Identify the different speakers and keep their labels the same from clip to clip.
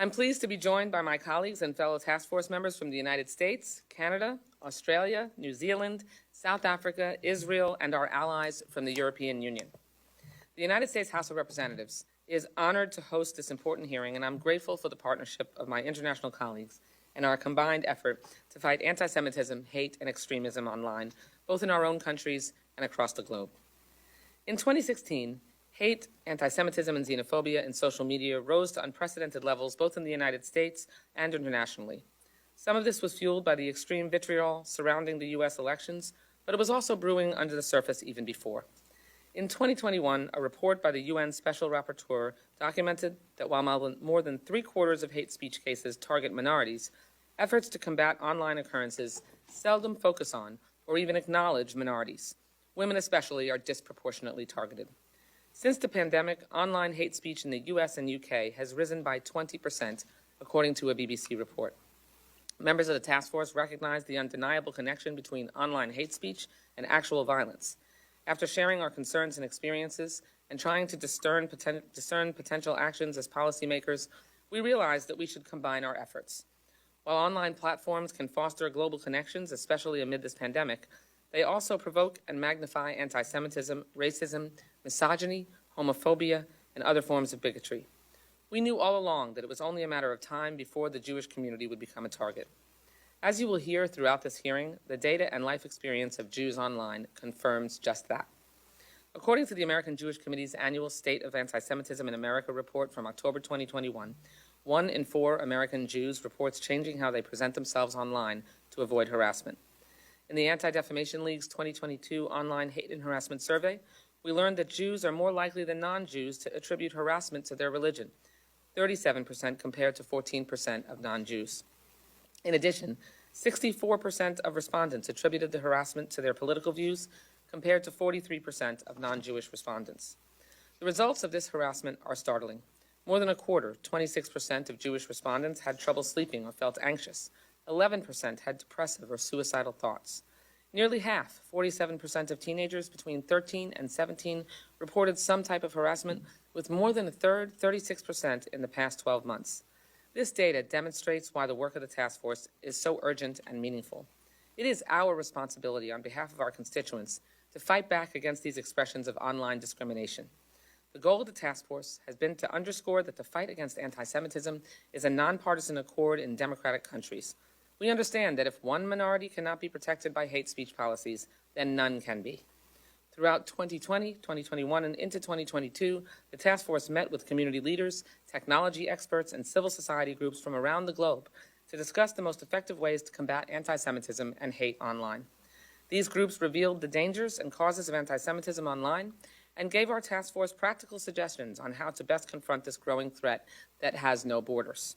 Speaker 1: I'm pleased to be joined by my colleagues and fellow task force members from the United States, Canada, Australia, New Zealand, South Africa, Israel, and our allies from the European Union. The United States House of Representatives is honored to host this important hearing, and I'm grateful for the partnership of my international colleagues and our combined effort to fight anti-Semitism, hate, and extremism online, both in our own countries and across the globe. In 2016, hate, anti-Semitism, and xenophobia in social media rose to unprecedented levels both in the United States and internationally. Some of this was fueled by the extreme vitriol surrounding the U.S. elections, but it was also brewing under the surface even before. In 2021, a report by the UN Special Rapporteur documented that while more than 3/4 of hate speech cases target minorities, efforts to combat online occurrences seldom focus on or even acknowledge minorities. Women especially are disproportionately targeted. Since the pandemic, online hate speech in the US and UK has risen by 20%, according to a BBC report. Members of the task force recognize the undeniable connection between online hate speech and actual violence. After sharing our concerns and experiences and trying to discern potential actions as policymakers, we realized that we should combine our efforts. While online platforms can foster global connections, especially amid this pandemic, they also provoke and magnify anti-Semitism, racism, misogyny, homophobia, and other forms of bigotry. We knew all along that it was only a matter of time before the Jewish community would become a target. As you will hear throughout this hearing, the data and life experience of Jews online confirms just that. According to the American Jewish Committee's annual State of Anti-Semitism in America report from October 2021, 1 in 4 American Jews reports changing how they present themselves online to avoid harassment. In the Anti-Defamation League's 2022 online hate and harassment survey, we learned that Jews are more likely than non-Jews to attribute harassment to their religion, 37% compared to 14% of non-Jews. In addition, 64% of respondents attributed the harassment to their political views, compared to 43% of non-Jewish respondents. The results of this harassment are startling. More than a quarter, 26% of Jewish respondents had trouble sleeping or felt anxious. 11% had depressive or suicidal thoughts. Nearly half, 47% of teenagers between 13 and 17, reported some type of harassment, with more than a third, 36%, in the past 12 months. This data demonstrates why the work of the task force is so urgent and meaningful. It is our responsibility on behalf of our constituents to fight back against these expressions of online discrimination. The goal of the task force has been to underscore that the fight against anti-Semitism is a nonpartisan accord in democratic countries. We understand that if one minority cannot be protected by hate speech policies, then none can be. Throughout 2020, 2021, and into 2022, the task force met with community leaders, technology experts, and civil society groups from around the globe to discuss the most effective ways to combat anti-Semitism and hate online. These groups revealed the dangers and causes of anti-Semitism online and gave our task force practical suggestions on how to best confront this growing threat that has no borders.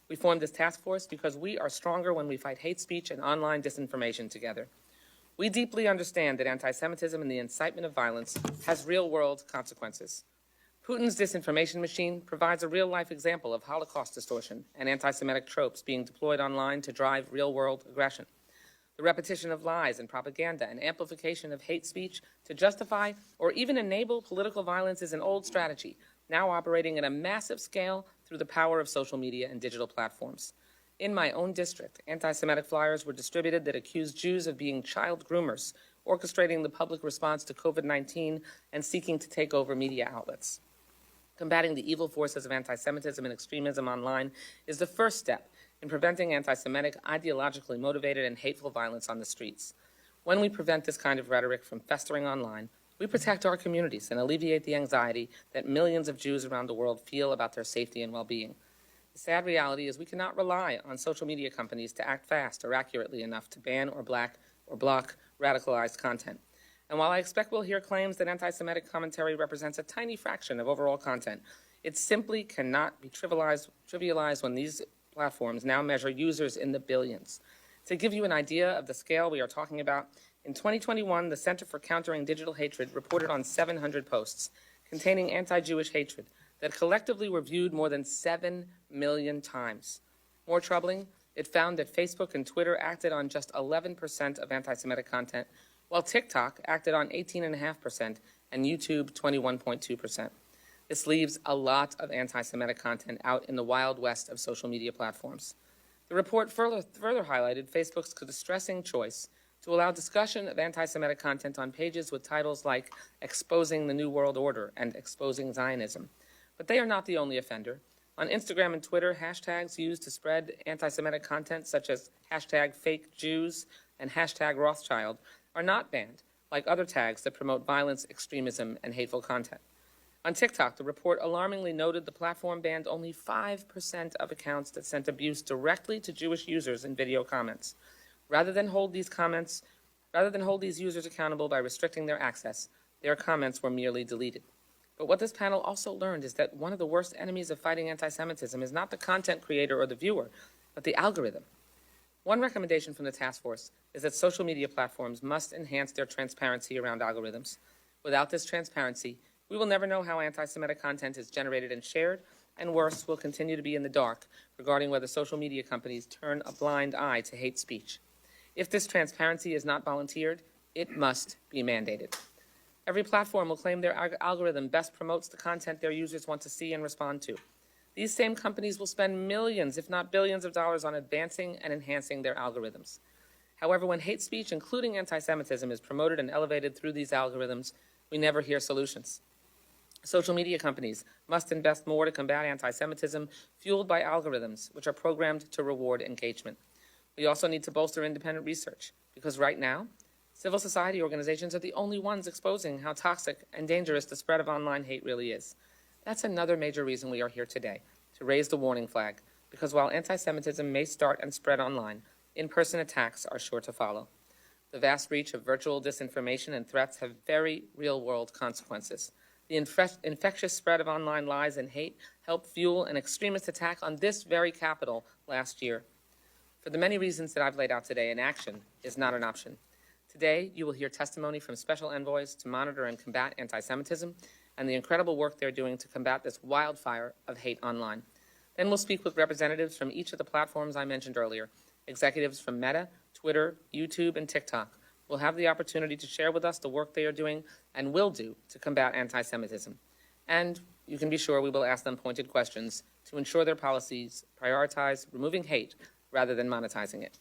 Speaker 1: We formed this task force because we are stronger when we fight hate speech and online disinformation together. We deeply understand that anti-Semitism and the incitement of violence has real-world consequences. Putin's disinformation machine provides a real-life example of Holocaust distortion and anti-Semitic tropes being deployed online to drive real-world aggression. The repetition of lies and propaganda and amplification of hate speech to justify or even enable political violence is an old strategy, now operating at a massive scale through the power of social media and digital platforms. In my own district, anti-Semitic flyers were distributed that accused Jews of being child groomers, orchestrating the public response to COVID-19 and seeking to take over media outlets. Combating the evil forces of anti-Semitism and extremism online is the first step in preventing anti-Semitic, ideologically motivated, and hateful violence on the streets. When we prevent this kind of rhetoric from festering online, we protect our communities and alleviate the anxiety that millions of Jews around the world feel about their safety and well-being. The sad reality is we cannot rely on social media companies to act fast or accurately enough to ban or block radicalized content. And while I expect we'll hear claims that anti-Semitic commentary represents a tiny fraction of overall content, it simply cannot be trivialized when these platforms now measure users in the billions. To give you an idea of the scale we are talking about, in 2021, the Center for Countering Digital Hatred reported on 700 posts containing anti-Jewish hatred that collectively were viewed more than 7 million times. More troubling, it found that Facebook and Twitter acted on just 11% of anti-Semitic content, while TikTok acted on 18.5% and YouTube 21.2%. This leaves a lot of anti-Semitic content out in the wild west of social media platforms. The report further highlighted Facebook's distressing choice to allow discussion of anti-Semitic content on pages with titles like Exposing the New World Order and Exposing Zionism. But they are not the only offender. On Instagram and Twitter, hashtags used to spread anti-Semitic content such as hashtag fake Jews and hashtag Rothschild are not banned, like other tags that promote violence, extremism, and hateful content. On TikTok, the report alarmingly noted the platform banned only 5% of accounts that sent abuse directly to Jewish users in video comments. Rather than hold these users accountable by restricting their access, their comments were merely deleted. But what this panel also learned is that one of the worst enemies of fighting anti-Semitism is not the content creator or the viewer, but the algorithm. One recommendation from the task force is that social media platforms must enhance their transparency around algorithms. Without this transparency, we will never know how anti-Semitic content is generated and shared, and worse, we'll continue to be in the dark regarding whether social media companies turn a blind eye to hate speech. If this transparency is not volunteered, it must be mandated. Every platform will claim their algorithm best promotes the content their users want to see and respond to. These same companies will spend millions, if not billions of dollars on advancing and enhancing their algorithms. However, when hate speech, including anti-Semitism, is promoted and elevated through these algorithms, we never hear solutions. Social media companies must invest more to combat anti-Semitism fueled by algorithms, which are programmed to reward engagement. We also need to bolster independent research, because right now, civil society organizations are the only ones exposing how toxic and dangerous the spread of online hate really is. That's another major reason we are here today, to raise the warning flag, because while anti-Semitism may start and spread online, in-person attacks are sure to follow. The vast reach of virtual disinformation and threats have very real-world consequences. The infectious spread of online lies and hate helped fuel an extremist attack on this very Capitol last year. For the many reasons that I've laid out today, inaction is not an option. Today, you will hear testimony from special envoys to monitor and combat anti-Semitism and the incredible work they're doing to combat this wildfire of hate online. Then we'll speak with representatives from each of the platforms I mentioned earlier, executives from Meta, Twitter, YouTube, and TikTok. Will have the opportunity to share with us the work they are doing and will do to combat anti-Semitism. And you can be sure we will ask them pointed questions to ensure their policies prioritize removing hate rather than monetizing it.